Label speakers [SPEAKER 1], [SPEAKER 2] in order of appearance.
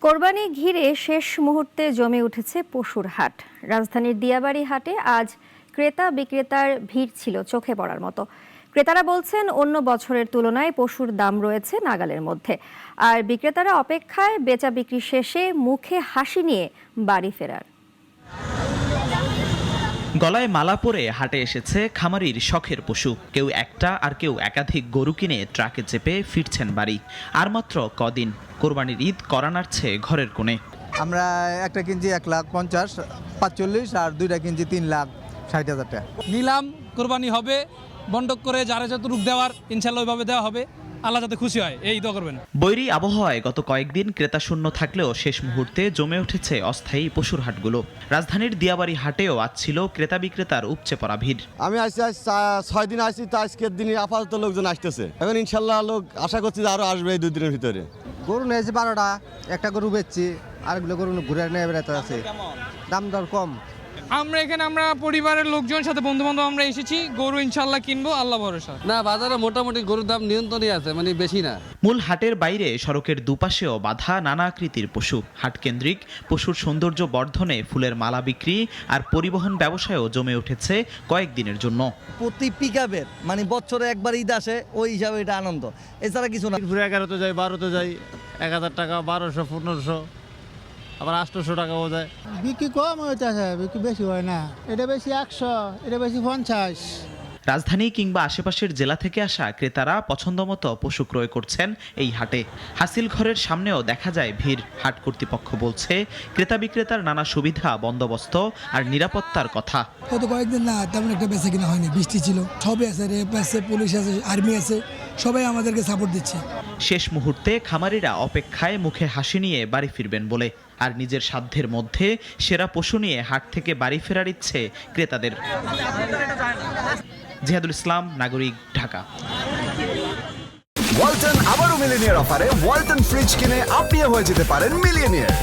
[SPEAKER 1] কোরবানি ঘিরে শেষ মুহূর্তে জমে উঠেছে পশুর হাট। রাজধানীর দিয়াবাড়ি হাটে আজ ক্রেতা বিক্রেতার ভিড় ছিল চোখে পড়ার মতো। ক্রেতারা বলছেন অন্য বছরের তুলনায় পশুর দাম রয়েছে নাগালের মধ্যে, আর বিক্রেতারা অপেক্ষায় বেচা বিক্রি শেষে মুখে হাসি নিয়ে বাড়ি ফেরার।
[SPEAKER 2] গলায় মালা পরে হাটে এসেছে খামারির শখের পশু। কেউ একটা আর কেউ একাধিক গরু কিনে ট্রাকে চেপে ফিরছেন বাড়ি। আর মাত্র কদিন কোরবানির ঈদ করা নাড়ছে ঘরের কোণে।
[SPEAKER 3] আমরা একটা কিনছি 1,50,45 আর দুইটা কিনছি 3,60,000 টাকা।
[SPEAKER 4] নিলাম কোরবানি হবে, বন্টক করে যারা যতটুকু দেওয়ার ইনশাল্লাহ ওইভাবে দেওয়া হবে। আল্লাহ যাতে খুশি হয় এই দোয়া করবেন।
[SPEAKER 2] বৈরী আবহাওয়ায় গত কয়েকদিন ক্রেতা শূন্য থাকলেও শেষ মুহূর্তে জমে উঠেছে অস্থায়ী পশুর হাটগুলো। রাজধানীর দিয়াবাড়ি হাটেও আজ ছিল ক্রেতা বিক্রেতার উপচে পড়া ভিড়।
[SPEAKER 5] আমি আসছি 6 দিন আসছি, তো আজকের দিনে আপাতত লোকজন আসতেছে। এখন ইনশাল্লাহ লোক আশা করছি যে আরো আসবে এই 2 দিনের ভিতরে।
[SPEAKER 3] গরু নিয়েছি 12টা, একটা গরু বেচছি, আরেকগুলো গরু ঘুরে নিয়ে বেড়াতে আছে। দাম দর কম।
[SPEAKER 4] আমরা পরিবারের লোকজনের সাথে বন্ধু বান্ধব আমরা এসেছি, গরু ইনশাল্লাহ কিনবো, আল্লাহ ভরসা।
[SPEAKER 6] না, বাজারে মোটামুটি গরুর দাম নিয়ন্ত্রণই আছে, মানে বেশি না।
[SPEAKER 2] মূল হাটের বাইরে সড়কের দুপাশেও বাঁধা নানা আকৃতির পশু। হাট কেন্দ্রিক পশুর সৌন্দর্য বর্ধনে ফুলের মালা বিক্রি আর পরিবহন ব্যবসায়ও জমে উঠেছে কয়েকদিনের জন্য।
[SPEAKER 7] প্রতি পিকআপের মানে বছরে একবার ঈদ আসে, ওই হিসাবে এটা আনন্দ, এছাড়া কিছু না।
[SPEAKER 5] 11তে যাই, 12তে যাই, 1000 টাকা, 1200, 1500, আবার 800 টাকাও যায়।
[SPEAKER 8] বিক্রি কম হইতেছে, বিক্রি বেশি হয় না। এটা বেশি 100, এটা বেশি 50।
[SPEAKER 2] রাজধানী কিংবা আশেপাশের জেলা থেকে আসা ক্রেতারা পছন্দমতো পশু ক্রয় করছেন এই হাটে। হাসিল ঘরের সামনেও দেখা যায় ভিড়। হাট কর্তৃপক্ষ বলছে ক্রেতা বিক্রেতার নানা সুবিধা, বন্দোবস্ত আর নিরাপত্তার কথা।
[SPEAKER 8] গত কয়েকদিন না তেমন একটা বেচা কিনা হয়নি, বৃষ্টি ছিল। সবই আছে, রেপ আছে, পুলিশ আছে, আর্মি আছে, সবাই আমাদেরকে সাপোর্ট দিচ্ছে। শেষ
[SPEAKER 2] মুহূর্তে খামারিরা অপেক্ষায় মুখে হাসি নিয়ে বাড়ি ফিরবেন বলে, আর নিজের সাধ্যের মধ্যে সেরা পশু নিয়ে হাট থেকে বাড়ি ফেরার ইচ্ছে ক্রেতাদের। জিহাদুল ইসলাম, নাগরিক, ঢাকা।
[SPEAKER 9] ওয়ালটন আবারও মিলিনিয়ার অফারে ওয়ালটন ফ্রিজ কিনে আপনিও হয়ে যেতে পারেন মিলিয়নিয়ার।